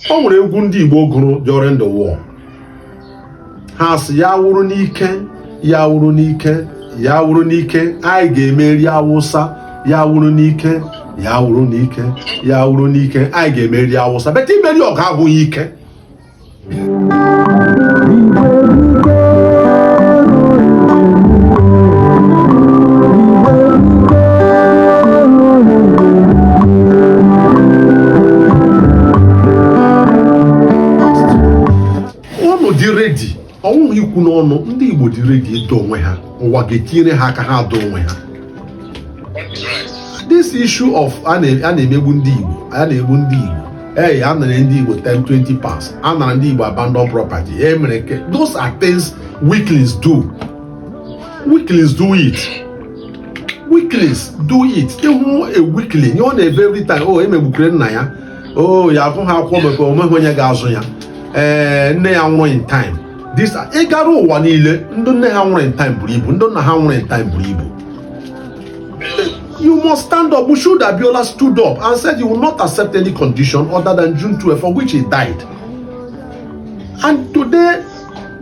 O nwere egwu ndị Igbo gụrụ during the war. Ha sị ya wụrụ n'ike, ya wụrụ n'ike, ya wụrụ n'ike, anyị ga-emeri Awụsa, ya wụrụ n'ike, ya wụrụ n'ike, ya wụrụ n'ike, anyị ga-emeri Awụsa. Bete imeri ọga abụghị ike. Dị ready, ọnwụ ikwu n'ọnụ, ndị Igbo dị ready ịdọ onwe ha, ụwa ga-etinyere ha aka ha dọ onwe ha. This issue of a na-emegbu ndị Igbo, a na-egbu ndị Igbo, a nara ndị Igbo 10-20 pass, a nara ndị Igbo abandon property, those are things weaklings do. Weaklings do it. Weaklings do it. Ịhụ a weakling, ọ na-ebe every time, emegbukere nna ya, ya akụ ha akwụkwọ maka onweghị onye ga-azụ ya. Nne ya nwụrụ in time. This ịgara ụwa niile, ndị nne ha nwụrụ in time buru ibu, ndị nna ha nwụrụ in time buru ibu. You must stand up. Mushood Abiola stood up and said he will not accept any condition other than June 12, for which he died. And today,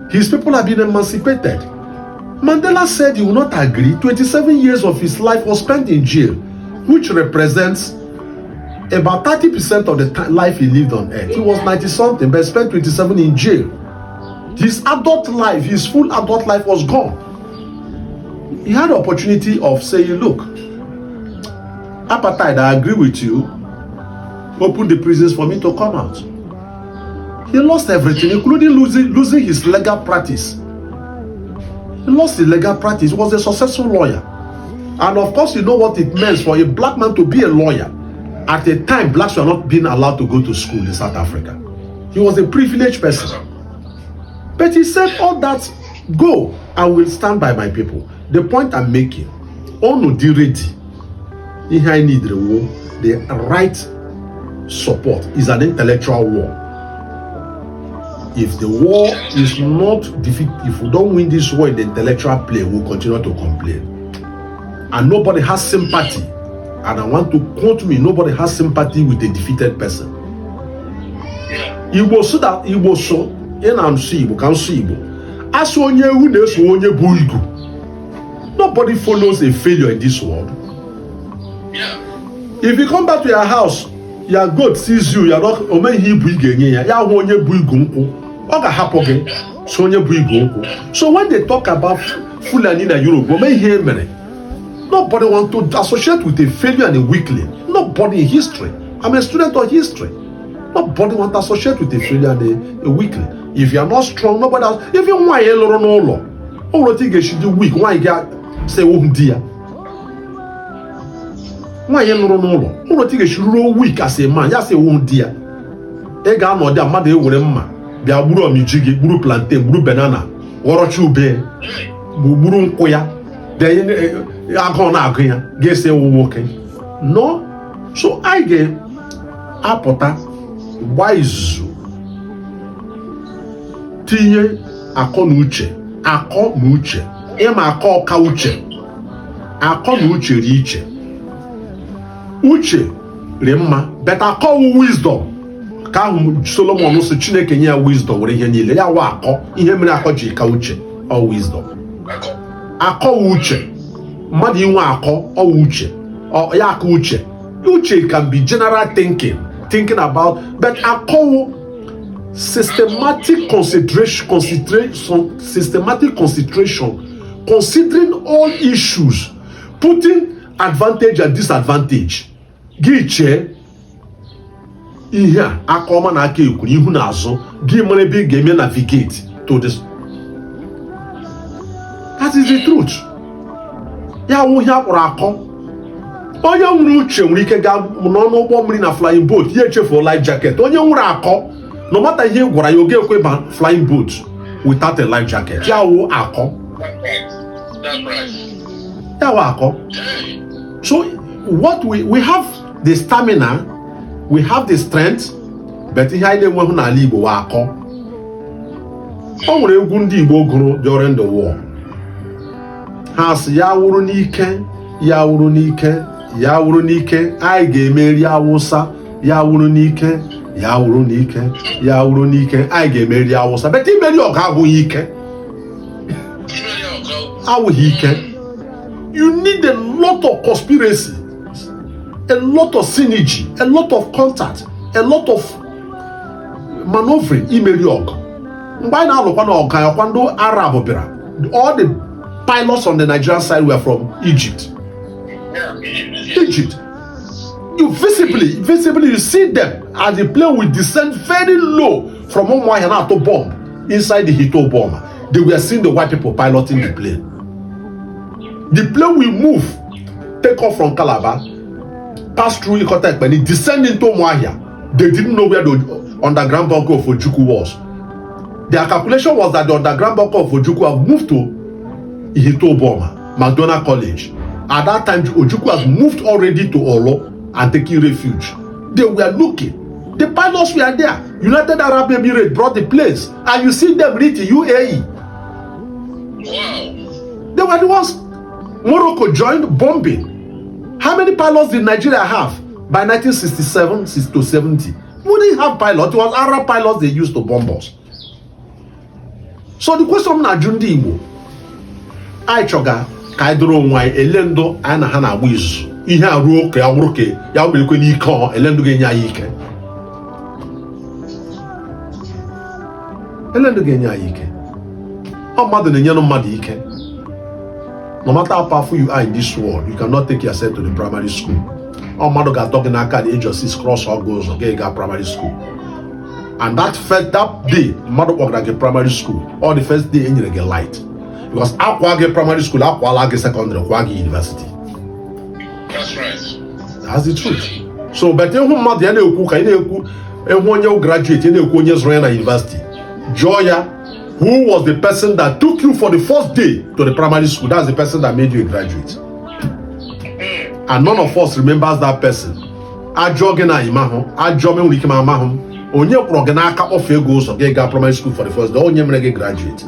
his people have been emancipated. Mandela said he will not agree. 27 years of his life was spent in jail, which represents about 30% of the life he lived on earth. He was 90-something, but spent 27 in jail. His adult life, his full adult life was gone. He had the opportunity of saying, look, apartheid, I agree with you. Open the prisons for me to come out. He lost everything, including losing his legal practice. He lost his legal practice. He was a successful lawyer. And of course, you know what it means for a black man to be a lawyer. At a time, blacks were not being allowed to go to school in South Africa. He was a privileged person. But he said, all that, go, I will stand by my people. The point I'm making, Onu di ready. I need the right support is an intellectual war. If the war is not defeated, if we don't win this war in the intellectual play, we'll continue to complain. And nobody has sympathy. And I want to quote me, nobody has sympathy with a defeated person. Igbo so that Igbo so, Igbo can see Igbo. As onye who knows onye buigu. Nobody follows a failure in this world. If you come back to your house, your goat sees you, you're not onye buigu ya onye buigu nku. Oga hapoge, so onye buigu nku. So when they talk about Fulani in Europe, nobody wants to associate with a failure and a weakling. Nobody in history. I'm a student of history. Nobody wants to associate with a failure and a weakling. If you are not strong, nobody else. Even why you don't know, oh, think you should do weak. Why you get say, oh dear. Why you don't know? Oh, think you should do weak as a man. You say, oh dear. Ega no dia mother will ma. Be a buru mijigi, buru plantain, buru banana, warachu be, buru nkoya. Then I'm gonna agree. Guess they will work. No, so I get apota wise. Tinye akonuche, akonuche. Ema akọ kauche, akonuche riche. Uche remma, but akọ wisdom. Ka Solomon so Chineke nye wisdom were ihe niile. Ya wa akọ ihe mere akọ ji ka uche or wisdom. Akọ uche. Mmadụ inwe akọ or uche. Or ya akọ uche. Uche can be general thinking about, but akọ systematic consideration, considering all issues, putting advantage and disadvantage. Giche ihe akọma na aka ekwu ihu na azụ gị mere ebe ga-eme navigate to this. That is the truth. Ya wụ ihe akpọrọ akọ. Onye nwere uche nwere ike ga n'ọnụ ụgbọ mmiri na flying boat ya echefu life jacket. Onye nwere akọ, no matter ihe gwara ya oge ekwe ba flying boat without a life jacket. Ya wụ akọ. Ya wụ akọ. So what we have the stamina, we have the strength, but ihe anyị na-enweghị n'ala Igbo wa akọ. O nwere egwu ndị Igbo gụrụ during the war. Ha sị ya wụrụ n'ike, ya wụrụ n'ike, ya wụrụ n'ike, anyị ga-emeri Awụsa, ya wụrụ n'ike, ya wuru n'ike anyị ga-emeri Awụsa bete imeri ọgụ abụghị ike awụghị ike. You need a lot of conspiracy, a lot of synergy, a lot of contact, a lot of maneuvering imeri ọgụ. Mgbe anyị na-alụkwa na ọgụ ya kwa ndị Arab bịara, all the pilots on the Nigerian side were from Egypt. Egypt. You visibly you see them as the plane will descend very low from Umuahia to bomb inside the Hito bomber. They were seeing the white people piloting the plane. The plane will move, take off from Calabar, pass through Ikotek, and it descend into Umuahia. They didn't know where the underground bunker of Ojukwu was. Their calculation was that the underground bunker of Ojukwu have moved to Hito bomber, McDonald College. At that time, Ojukwu has moved already to Olo and taking refuge. They were looking. The pilots were there. United Arab Emirates brought the planes, and you see them reach UAE. Wow. They were the ones. Morocco joined bombing. How many pilots did Nigeria have by 1967 to 70? We didn't have pilots. It was Arab pilots they used to bomb us. So the question na Jundi Igbo, I choga ka idoro onwe elendo ana ha na agba izu. Ihe aruo ka ya wuru ke ya obelekwe n'ike ọ elendo ga-enye anyị ike. Elendo ga-enye anyị ike. Ọ mmadụ na-enye mmadụ ike. No matter how powerful you are in this world, you cannot take yourself to the primary school. Ọ mmadụ ga-atọ gị n'aka at the age of 6 cross all goes okay, ga primary school. And that day, mmadụ kpọgara gị primary school, or the first day enyere gị light. Because akwa gị primary school, akwala gị secondary, kwa gị university. That's right. That's the truth. So, but ịhụ mmadụ ya na-ekwu ka ị na-ekwu ịhụ onye graduate, ị na-ekwu onye zụrụ ya na university. Joya, who was the person that took you for the first day to the primary school? That's the person that made you a graduate. And none of us remembers that person. Ajọ gị na imahụ, ajọ me nwere ike ma amahụ, onye kwụrụ gị n'aka ofe ego ụzọ gị gaa primary school for the first day, onye mere gị graduate.